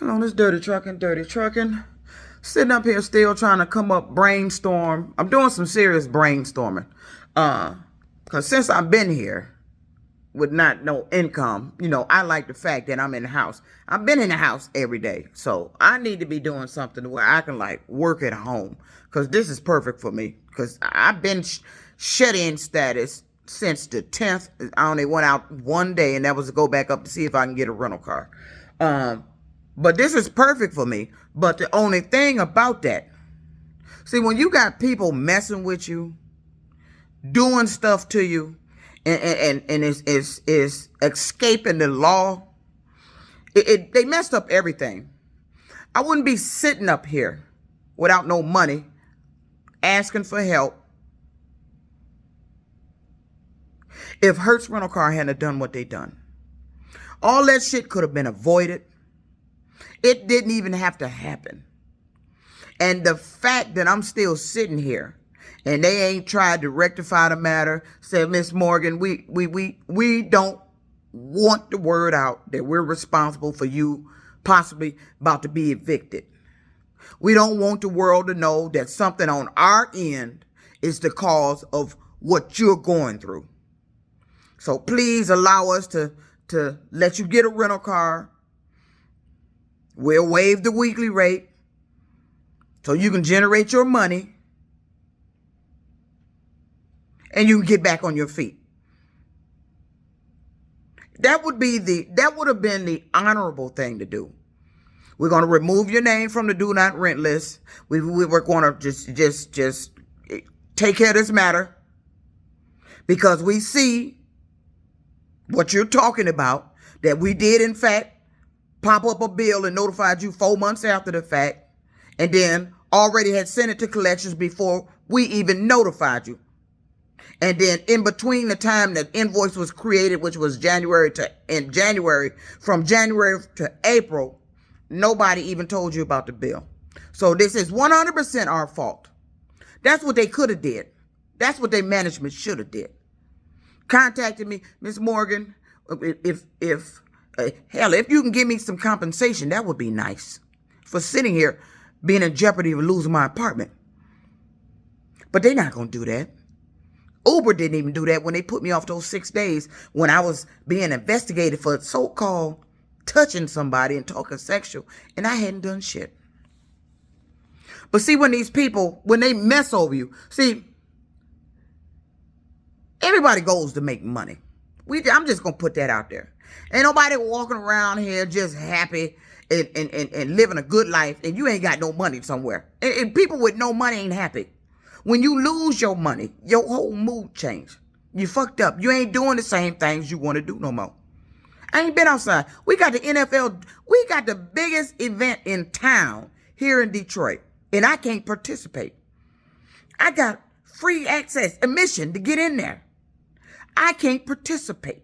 On this dirty trucking. Sitting up here still trying to come up brainstorm. I'm doing some serious brainstorming. Cause since I've been here with not no income, I like the fact that I'm in the house. I've been in the house every day. So I need to be doing something where I can like work at home. Cause this is perfect for me. Cause I've been shut-in status since the 10th. I only went out one day, and that was to go back up to see if I can get a rental car. But this is perfect for me. But the only thing about that, see, when you got people messing with you, doing stuff to you, and is escaping the law, they messed up everything. I wouldn't be sitting up here without no money, asking for help, if Hertz rental car hadn't done what they done. All that shit could have been avoided. It didn't even have to happen. And the fact that I'm still sitting here and they ain't tried to rectify the matter, said, Miss Morgan, we don't want the word out that we're responsible for you possibly about to be evicted. We don't want the world to know that something on our end is the cause of what you're going through. So please allow us to let you get a rental car. We'll waive the weekly rate so you can generate your money and you can get back on your feet. That would have been the honorable thing to do. We're going to remove your name from the do not rent list. We're going to just take care of this matter because we see what you're talking about, that we did in fact pop up a bill and notified you 4 months after the fact, and then already had sent it to collections before we even notified you. And then in between the time that invoice was created, which was from January to April, nobody even told you about the bill. So this is 100% our fault. That's what they could have did. That's what their management should have did. Contacted me, Miss Morgan, if you can give me some compensation, that would be nice for sitting here being in jeopardy of losing my apartment. But they're not going to do that. Uber didn't even do that when they put me off those 6 days when I was being investigated for so-called touching somebody and talking sexual, and I hadn't done shit. But see, when these people, when they mess over you, see, everybody goes to make money. I'm just going to put that out there. Ain't nobody walking around here just happy and living a good life, and you ain't got no money somewhere. And people with no money ain't happy. When you lose your money, your whole mood change. You fucked up. You ain't doing the same things you want to do no more. I ain't been outside. We got the NFL. We got the biggest event in town here in Detroit, and I can't participate. I got free access, admission to get in there. I can't participate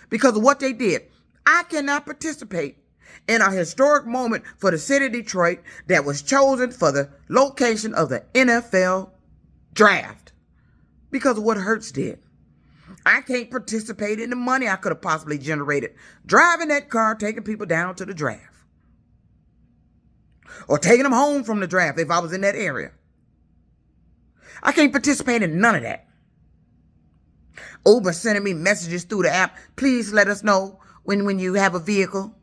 because of what they did. I cannot participate in a historic moment for the city of Detroit that was chosen for the location of the NFL draft because of what Hertz did. I can't participate in the money I could have possibly generated driving that car, taking people down to the draft, or taking them home from the draft if I was in that area. I can't participate in none of that. Uber sending me messages through the app. Please let us know when you have a vehicle.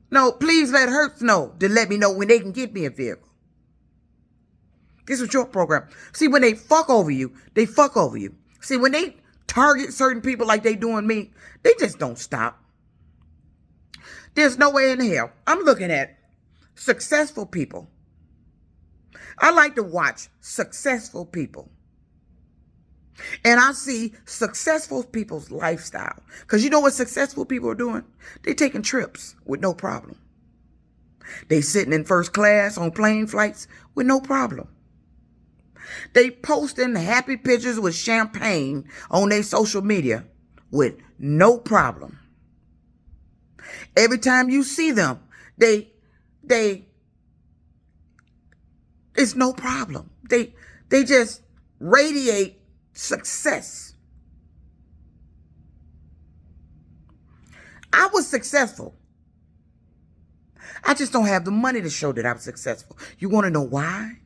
No, please let Hertz know to let me know when they can get me a vehicle. This was your program. See, when they fuck over you, they fuck over you. See, when they target certain people like they doing me, they just don't stop. There's no way in hell. I'm looking at successful people. I like to watch successful people. And I see successful people's lifestyle. Because you know what successful people are doing? They taking trips with no problem. They sitting in first class on plane flights with no problem. They posting happy pictures with champagne on their social media with no problem. Every time you see them, it's no problem. They just radiate success. I was successful. I just don't have the money to show that I'm successful. You want to know why?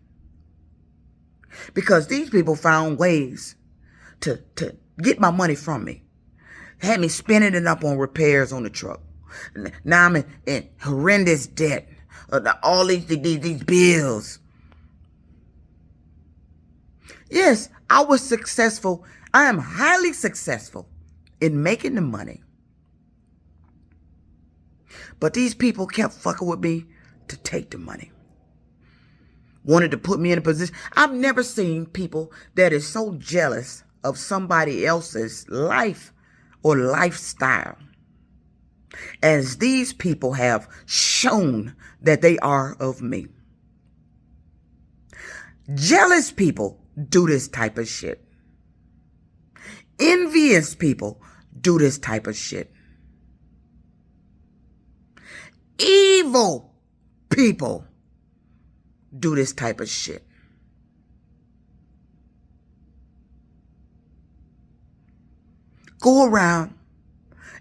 Because these people found ways to get my money from me. Had me spending it up on repairs on the truck. Now I'm in horrendous debt. All these bills. Yes, I was successful. I am highly successful in making the money. But these people kept fucking with me to take the money. Wanted to put me in a position. I've never seen people that is so jealous of somebody else's life or lifestyle as these people have shown that they are of me. Jealous people do this type of shit. Envious people do this type of shit. Evil people do this type of shit. Go around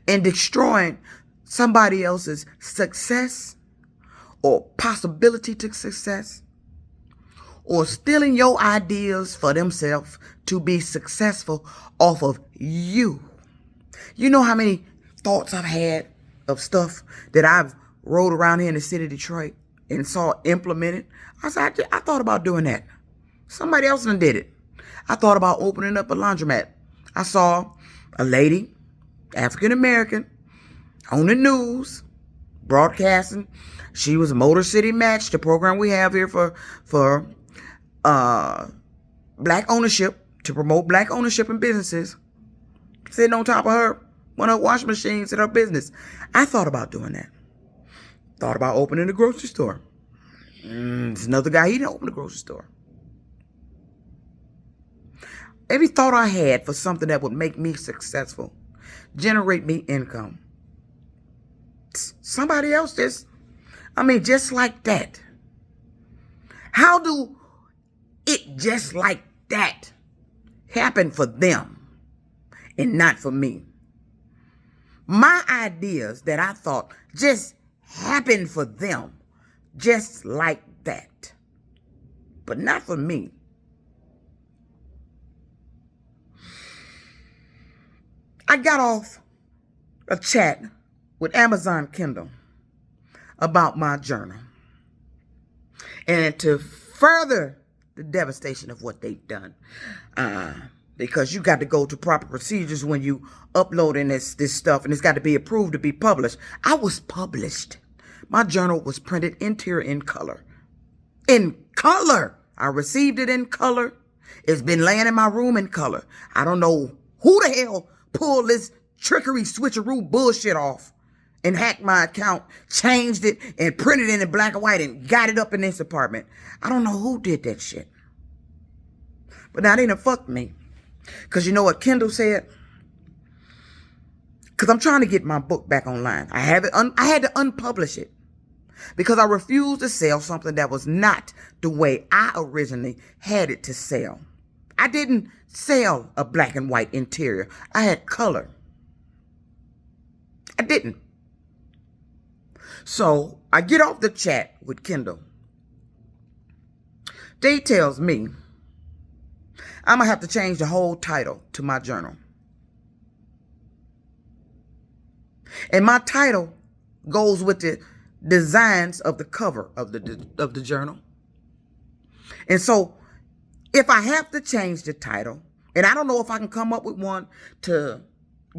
and destroying somebody else's success or possibility to success, or stealing your ideas for themselves to be successful off of you. You know how many thoughts I've had of stuff that I've rode around here in the city of Detroit and saw implemented? I thought about doing that. Somebody else done did it. I thought about opening up a laundromat. I saw a lady, African American, on the news, broadcasting. She was Motor City Match, the program we have here for black ownership, to promote black ownership in businesses. Sitting on top of one of her washing machines at her business. I thought about doing that. Thought about opening a grocery store. There's another guy, he didn't open a grocery store. Every thought I had for something that would make me successful, generate me income. Somebody else just like that. How do it just like that happen for them and not for me? My ideas that I thought just happened for them just like that, but not for me. I got off a chat with Amazon Kindle about my journal, and to further the devastation of what they've done, because you got to go to proper procedures when you uploading this stuff, and it's got to be approved to be published. I was published. My journal was printed interior in color. In color. I received it in color. It's been laying in my room in color. I don't know who the hell pulled this trickery switcheroo bullshit off and hacked my account, changed it, and printed it in black and white and got it up in this apartment. I don't know who did that shit. But now they done fucked me. Because you know what Kindle said? Because I'm trying to get my book back online. I had to unpublish it because I refused to sell something that was not the way I originally had it to sell. I didn't sell a black and white interior. I had color. I didn't. So I get off the chat with Kindle. They tells me I'm going to have to change the whole title to my journal. And my title goes with the designs of the cover of the journal. And so if I have to change the title, and I don't know if I can come up with one to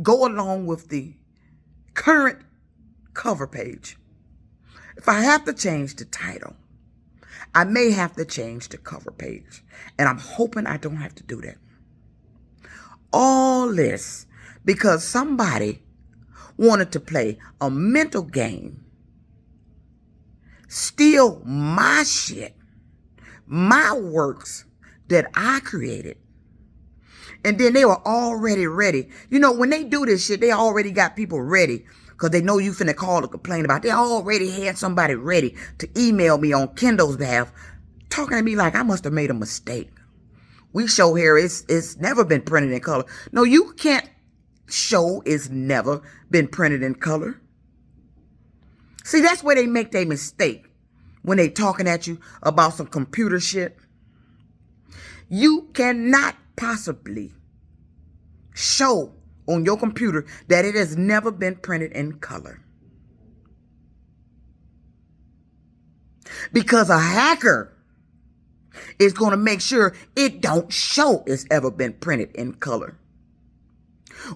go along with the current cover page. If I have to change the title, I may have to change the cover page. And I'm hoping I don't have to do that. All this because somebody wanted to play a mental game, steal my shit, my works that I created. And then they were already ready. You know, when they do this shit, they already got people ready because they know you finna call to complain about it. They already had somebody ready to email me on Kindle's behalf, talking to me like I must have made a mistake. We show here it's never been printed in color. No, you can't show it's never been printed in color. See, that's where they make their mistake when they talking at you about some computer shit. You cannot possibly show on your computer that it has never been printed in color. Because a hacker is going to make sure it don't show it's ever been printed in color.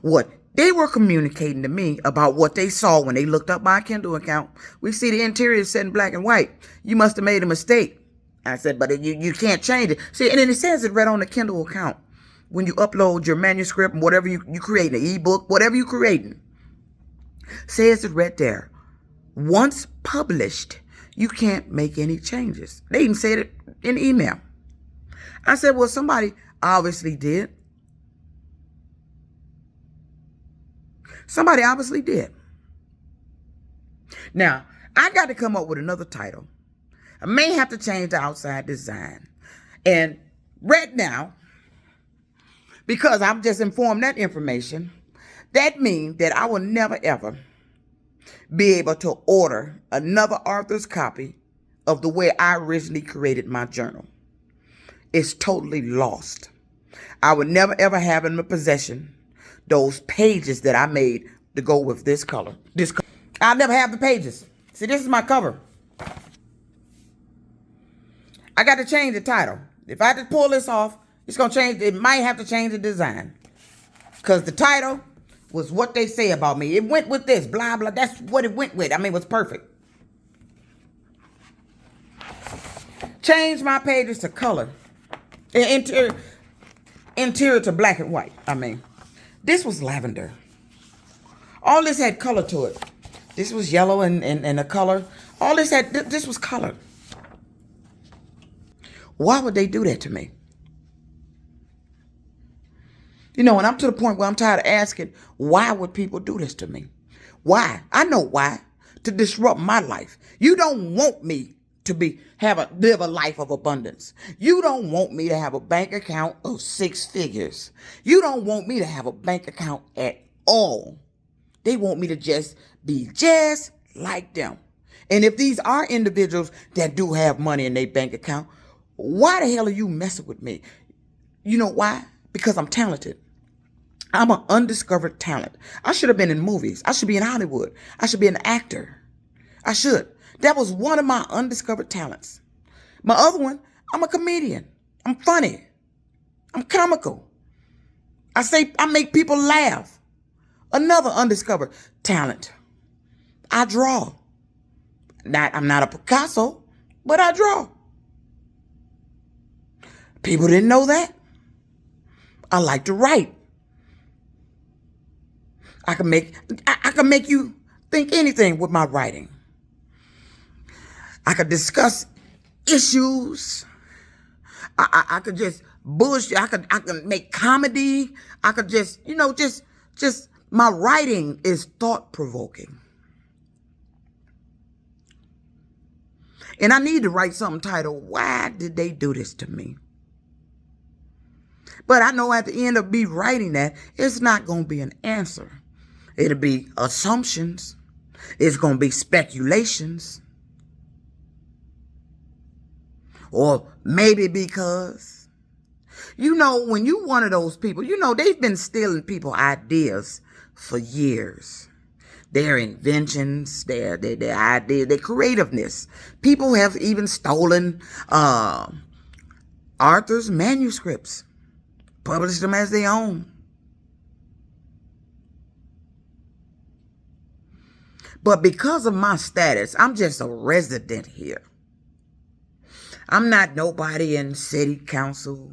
What they were communicating to me about what they saw when they looked up my Kindle account. We see the interior set in black and white. You must have made a mistake. I said, but you can't change it. See, and then it says it right on the Kindle account. When you upload your manuscript and whatever you create, an ebook, whatever you're creating, says it right there. Once published, you can't make any changes. They even said it in email. I said, well, somebody obviously did. Somebody obviously did. Now, I got to come up with another title. I may have to change the outside design. And right now, because I'm just informed that information, that means that I will never, ever be able to order another author's copy of the way I originally created my journal. It's totally lost. I would never, ever have in my possession those pages that I made to go with this color. I'll never have the pages. See, this is my cover. I got to change the title. If I just pull this off, it's going to change. It might have to change the design. Because the title was what they say about me. It went with this, blah, blah. That's what it went with. I mean, it was perfect. Change my pages to color. Interior to black and white. I mean, this was lavender. All this had color to it. This was yellow and a color. All this this was color. Why would they do that to me? You know, and I'm to the point where I'm tired of asking, why would people do this to me? Why? I know why. To disrupt my life. You don't want me to live a life of abundance. You don't want me to have a bank account of 6 figures. You don't want me to have a bank account at all. They want me to just be just like them. And if these are individuals that do have money in their bank account, why the hell are you messing with me? You know why? Because I'm talented. I'm an undiscovered talent. I should have been in movies. I should be in Hollywood. I should be an actor. I should. That was one of my undiscovered talents. My other one, I'm a comedian. I'm funny. I'm comical. I make people laugh. Another undiscovered talent. I draw. I'm not a Picasso, but I draw. People didn't know that. I like to write. I can make you think anything with my writing. I could discuss issues. I could just bullshit. I could make comedy. I could just my writing is thought-provoking. And I need to write something titled, Why Did They Do This to Me? But I know at the end of me writing that, it's not going to be an answer. It'll be assumptions. It's going to be speculations. Or maybe because, when you one of those people, they've been stealing people's ideas for years. Their inventions, their ideas, their creativeness. People have even stolen Arthur's manuscripts, published them as their own. But because of my status, I'm just a resident here. I'm not nobody in city council.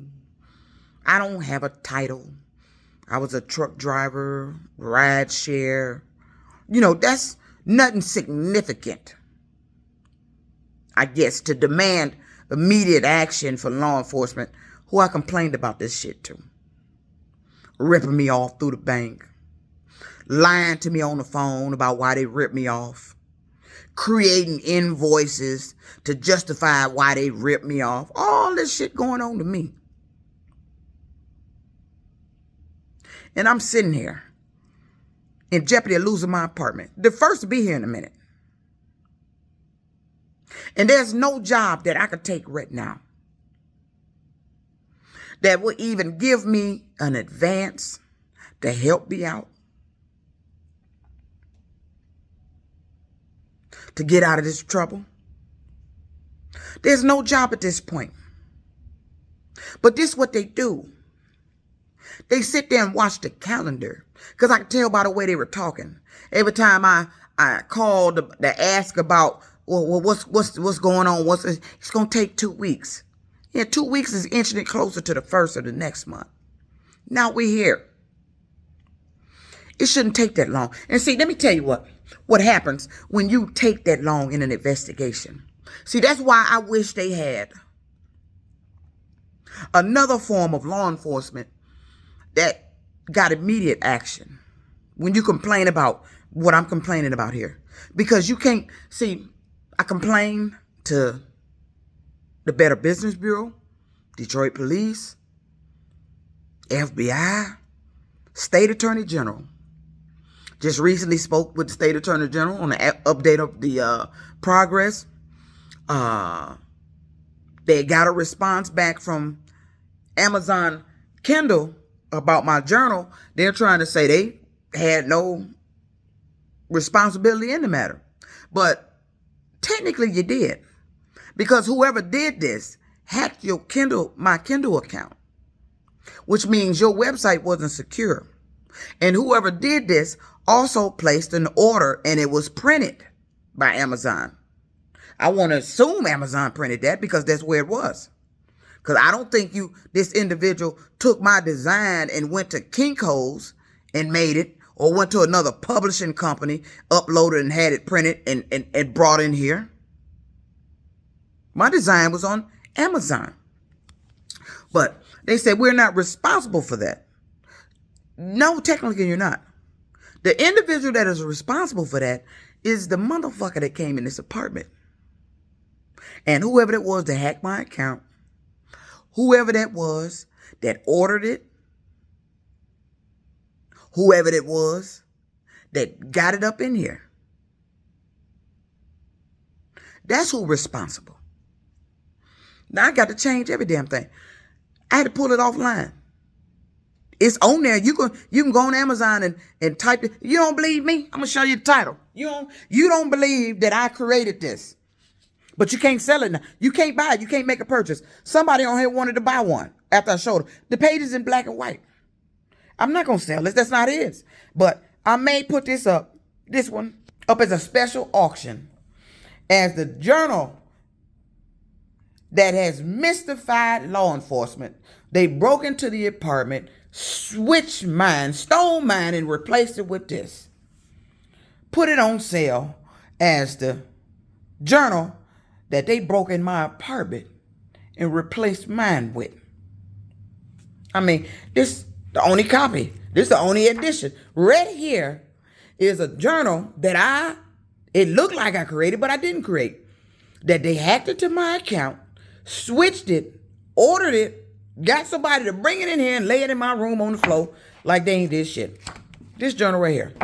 I don't have a title. I was a truck driver, ride share. That's nothing significant, I guess, to demand immediate action for law enforcement who I complained about this shit to. Ripping me off through the bank. Lying to me on the phone about why they ripped me off. Creating invoices to justify why they ripped me off. All this shit going on to me. And I'm sitting here in jeopardy of losing my apartment. The first to be here in a minute. And there's no job that I could take right now that would even give me an advance to help me out, to get out of this trouble. There's no job at this point. But this is what they do. They sit there and watch the calendar. Because I could tell by the way they were talking. Every time I called to ask about, well, what's going on? It's going to take 2 weeks. Yeah, 2 weeks is inching it closer to the first of the next month. Now we're here. It shouldn't take that long. And see, let me tell you what happens when you take that long in an investigation. See, that's why I wish they had another form of law enforcement that got immediate action when you complain about what I'm complaining about here. Because you can't, see, I complain to the Better Business Bureau, Detroit Police, FBI, State Attorney General. Just recently spoke with the State Attorney General on the update of the progress. They got a response back from Amazon Kindle about my journal. They're trying to say they had no responsibility in the matter. But technically you did. Because whoever did this hacked my Kindle account, which means your website wasn't secure. And whoever did this also placed an order and it was printed by Amazon. I want to assume Amazon printed that because that's where it was. Because I don't think this individual took my design and went to Kinko's and made it, or went to another publishing company, uploaded and had it printed and brought in here. My design was on Amazon. But they said, we're not responsible for that. No, technically you're not. The individual that is responsible for that is the motherfucker that came in this apartment. And whoever that was that hacked my account, whoever that was that ordered it, whoever that was that got it up in here, that's who's responsible. Now I got to change every damn thing. I had to pull it offline. It's on there. You can go on Amazon and type it. You don't believe me? I'm gonna show you the title. You don't believe that I created this, but you can't sell it now. You can't buy it. You can't make a purchase. Somebody on here wanted to buy one after I showed them. The page is in black and white. I'm not gonna sell this. That's not his. But I may put this one up as a special auction as the journal that has mystified law enforcement. They broke into the apartment, switched mine, stole mine, and replaced it with this. Put it on sale as the journal that they broke in my apartment and replaced mine with. I mean, this the only copy. This the only edition. Right here is a journal that it looked like I created, but I didn't create. That they hacked into my account, switched it, ordered it, got somebody to bring it in here and lay it in my room on the floor like they ain't did shit. This journal right here.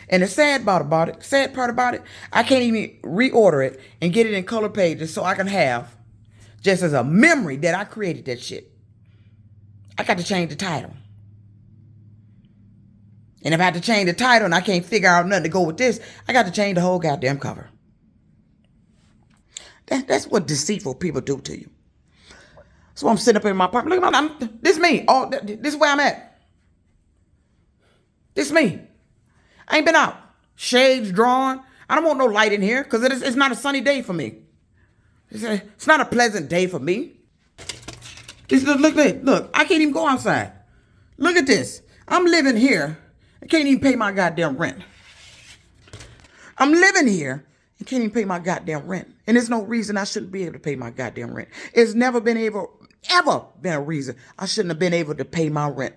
And the sad part about it, I can't even reorder it and get it in color pages so I can have, just as a memory that I created that shit. I got to change the title. And if I have to change the title and I can't figure out nothing to go with this, I got to change the whole goddamn cover. That's what deceitful people do to you. So I'm sitting up in my apartment. Look at this is me. Oh, this is where I'm at. This is me. I ain't been out. Shades drawn. I don't want no light in here because it's not a sunny day for me. It's not a pleasant day for me. Look, I can't even go outside. Look at this. I'm living here. I can't even pay my goddamn rent. I'm living here and can't even pay my goddamn rent. And there's no reason I shouldn't be able to pay my goddamn rent. It's never been ever been a reason I shouldn't have been able to pay my rent.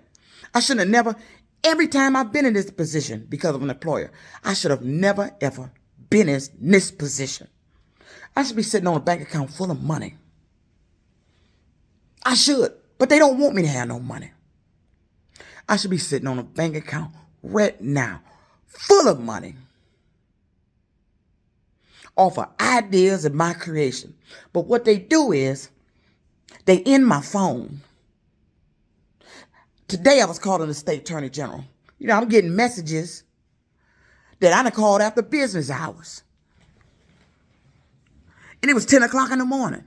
I shouldn't have never, every time I've been in this position because of an employer, I should have never, ever been in this position. I should be sitting on a bank account full of money. I should, but they don't want me to have no money. I should be sitting on a bank account right now full of money off of ideas and my creation. But what they do is they end my phone. Today I was calling the state attorney general. I'm getting messages that I done called after business hours. And it was 10 o'clock in the morning.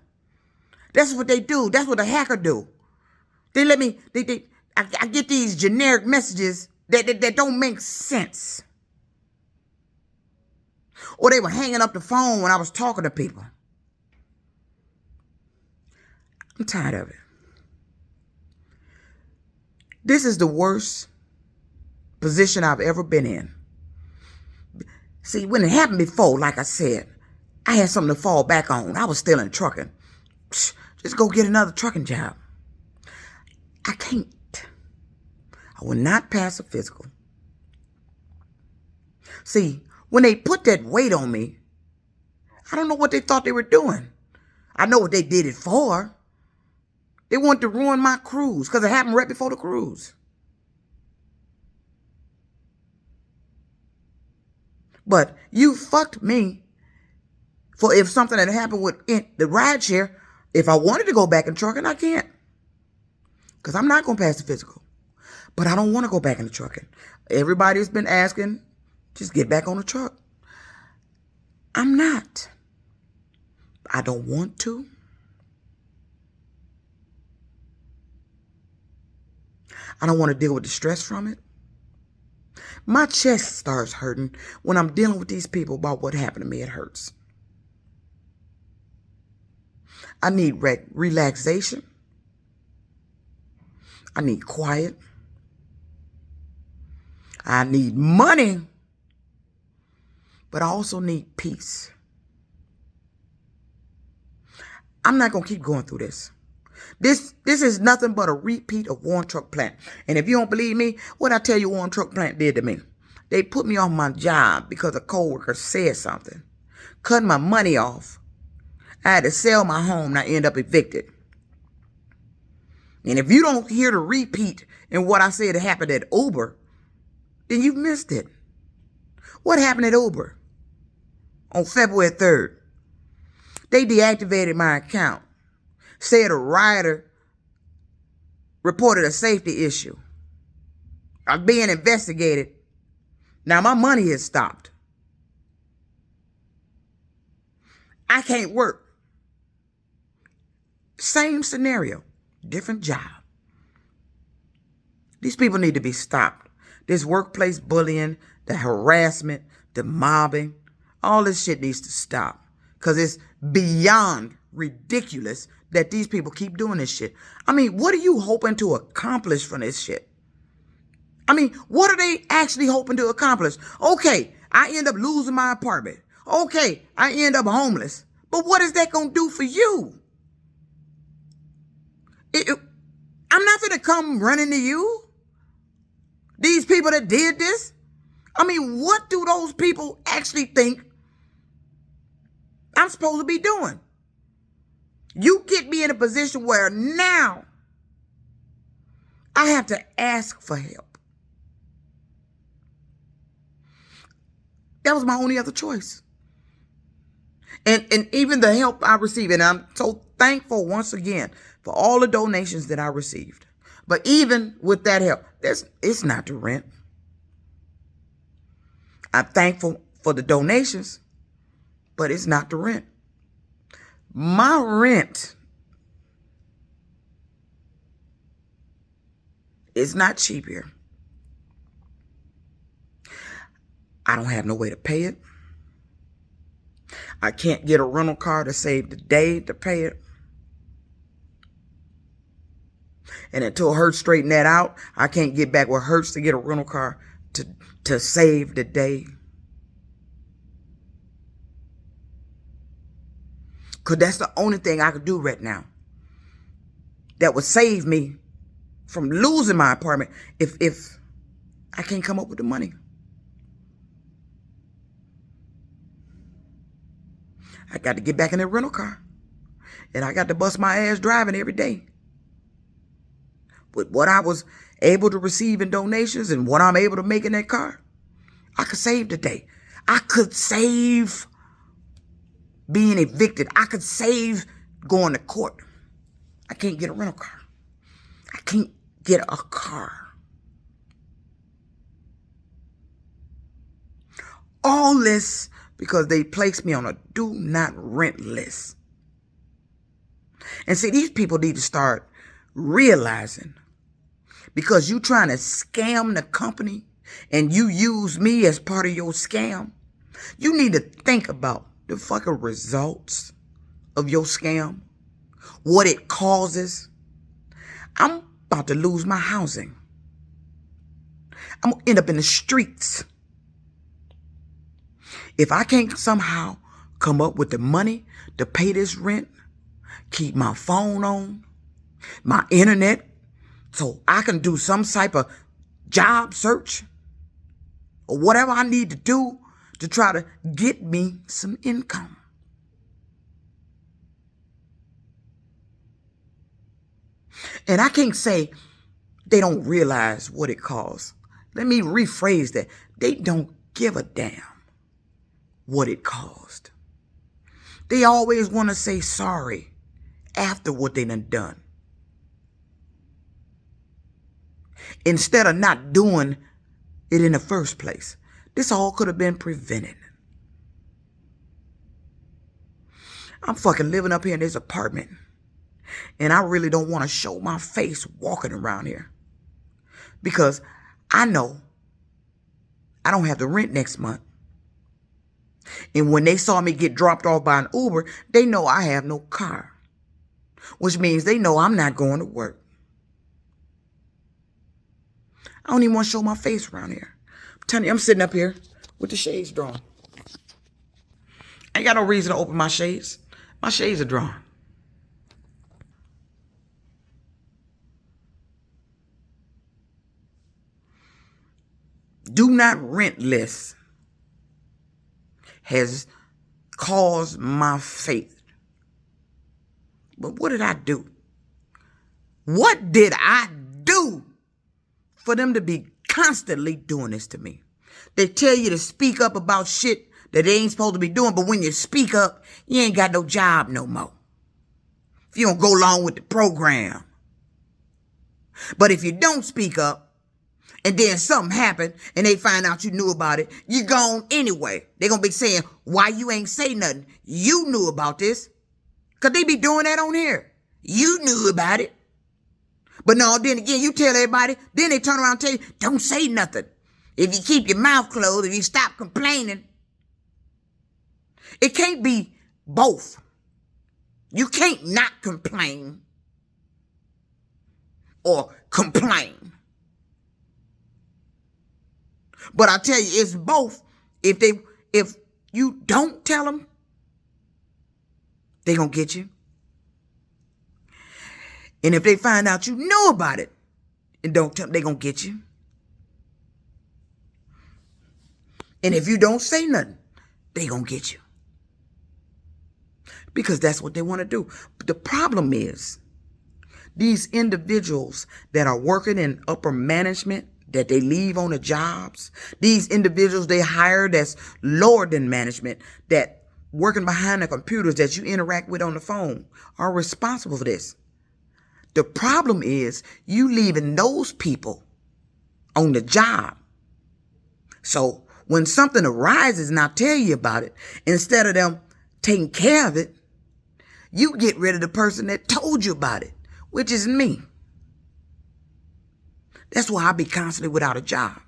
That's what they do. That's what a hacker do. They let me, I get these generic messages that don't make sense. Or they were hanging up the phone when I was talking to people. I'm tired of it. This is the worst position I've ever been in. See, when it happened before, like I said, I had something to fall back on. I was still in trucking. Just go get another trucking job. I can't. I will not pass a physical. See, when they put that weight on me, I don't know what they thought they were doing. I know what they did it for. They wanted to ruin my cruise because it happened right before the cruise. But you fucked me for if something had happened with the ride share. If I wanted to go back in trucking, I can't. Because I'm not going to pass the physical. But I don't want to go back into trucking. Everybody's been asking, just get back on the truck. I'm not. I don't want to. I don't want to deal with the stress from it. My chest starts hurting when I'm dealing with these people about what happened to me at Hertz. I need relaxation. I need quiet. I need money. But I also need peace. I'm not going to keep going through this. This is nothing but a repeat of Warren Truck Plant. And if you don't believe me, what I tell you Warren Truck Plant did to me. They put me off my job because a coworker said something. Cut my money off. I had to sell my home and I end up evicted. And if you don't hear the repeat in what I said happened at Uber, then you've missed it. What happened at Uber? On February 3rd, they deactivated my account. Said a rider reported a safety issue. I'm being investigated. Now my money has stopped. I can't work. Same scenario, different job. These people need to be stopped. This workplace bullying, the harassment, the mobbing, all this shit needs to stop. Because it's beyond ridiculous that these people keep doing this shit. I mean, what are you hoping to accomplish from this shit? I mean, what are they actually hoping to accomplish? Okay, I end up losing my apartment. Okay, I end up homeless. But what is that going to do for you? I'm not going to come running to you. These people that did this. I mean, what do those people actually think I'm supposed to be doing? You get me in a position where now I have to ask for help. That was my only other choice. And even the help I received, and I'm so thankful once again for all the donations that I received. But even with that help, it's not the rent. I'm thankful for the donations, but it's not the rent. My rent is not cheap here. I don't have no way to pay it. I can't get a rental car to save the day to pay it. And until Hertz straighten that out, I can't get back with Hertz to get a rental car to save the day. Because that's the only thing I could do right now that would save me from losing my apartment if I can't come up with the money. I got to get back in that rental car. And I got to bust my ass driving every day. With what I was able to receive in donations and what I'm able to make in that car, I could save the day. I could save being evicted. I could save going to court. I can't get a rental car. I can't get a car. All this because they placed me on a do not rent list. And see, these people need to start realizing, because you trying to scam the company and you use me as part of your scam, you need to think about the fucking results of your scam, what it causes. I'm about to lose my housing. I'm going to end up in the streets. If I can't somehow come up with the money to pay this rent, keep my phone on, my internet, so I can do some type of job search or whatever I need to do to try to get me some income. And I can't say they don't realize what it costs. Let me rephrase that. They don't give a damn what it cost. They always want to say sorry after what they done. Instead of not doing it in the first place. This all could have been prevented. I'm fucking living up here in this apartment, and I really don't want to show my face walking around here, because I know I don't have the rent next month. And when they saw me get dropped off by an Uber, they know I have no car, which means they know I'm not going to work. I don't even want to show my face around here. I'm telling you, I'm sitting up here with the shades drawn. I ain't got no reason to open my shades. My shades are drawn. Do not rent list has caused my faith. But what did I do? What did I do for them to be constantly doing this to me? They tell you to speak up about shit that they ain't supposed to be doing, but when you speak up, you ain't got no job no more. If you don't go along with the program. But if you don't speak up, and then something happened, and they find out you knew about it, you gone anyway. They gonna be saying, why you ain't say nothing? You knew about this. Because they be doing that on here. You knew about it. But no, then again, you tell everybody, then they turn around and tell you, don't say nothing. If you keep your mouth closed, if you stop complaining. It can't be both. You can't not complain or complain. But I tell you, it's both. If you don't tell them, they gonna get you. And if they find out you know about it and don't tell them, they gonna get you. And if you don't say nothing, they gonna get you. Because that's what they want to do. But the problem is, these individuals that are working in upper management, that they leave on the jobs, these individuals they hire that's lower than management, that working behind the computers that you interact with on the phone, are responsible for this. The problem is you leaving those people on the job. So when something arises and I tell you about it, instead of them taking care of it, you get rid of the person that told you about it, which is me. That's why I be constantly without a job.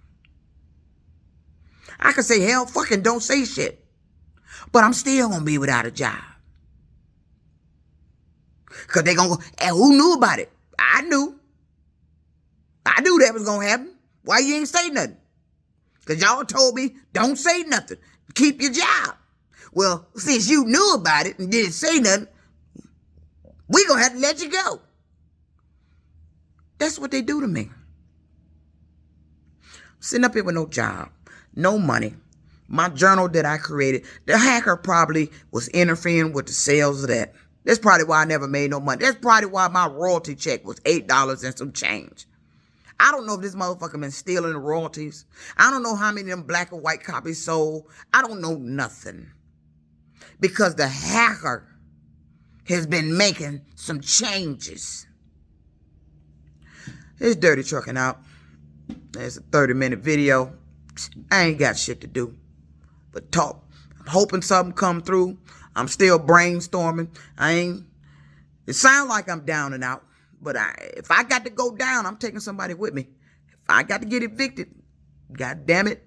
I could say, hell, fucking don't say shit. But I'm still going to be without a job. Because they going to go, hey, who knew about it? I knew. I knew that was going to happen. Why you ain't say nothing? Because y'all told me, don't say nothing. Keep your job. Well, since you knew about it and didn't say nothing, we going to have to let you go. That's what they do to me. Sitting up here with no job, no money. My journal that I created, the hacker probably was interfering with the sales of that. That's probably why I never made no money. That's probably why my royalty check was $8 and some change. I don't know if this motherfucker been stealing the royalties. I don't know how many of them black and white copies sold. I don't know nothing. because the hacker has been making some changes. It's dirty trucking out. It's a 30-minute video. I ain't got shit to do but talk. I'm hoping something come through. I'm still brainstorming. It sounds like I'm down and out, but if I got to go down, I'm taking somebody with me. If I got to get evicted, God damn it,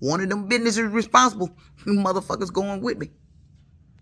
one of them businesses responsible, motherfuckers going with me.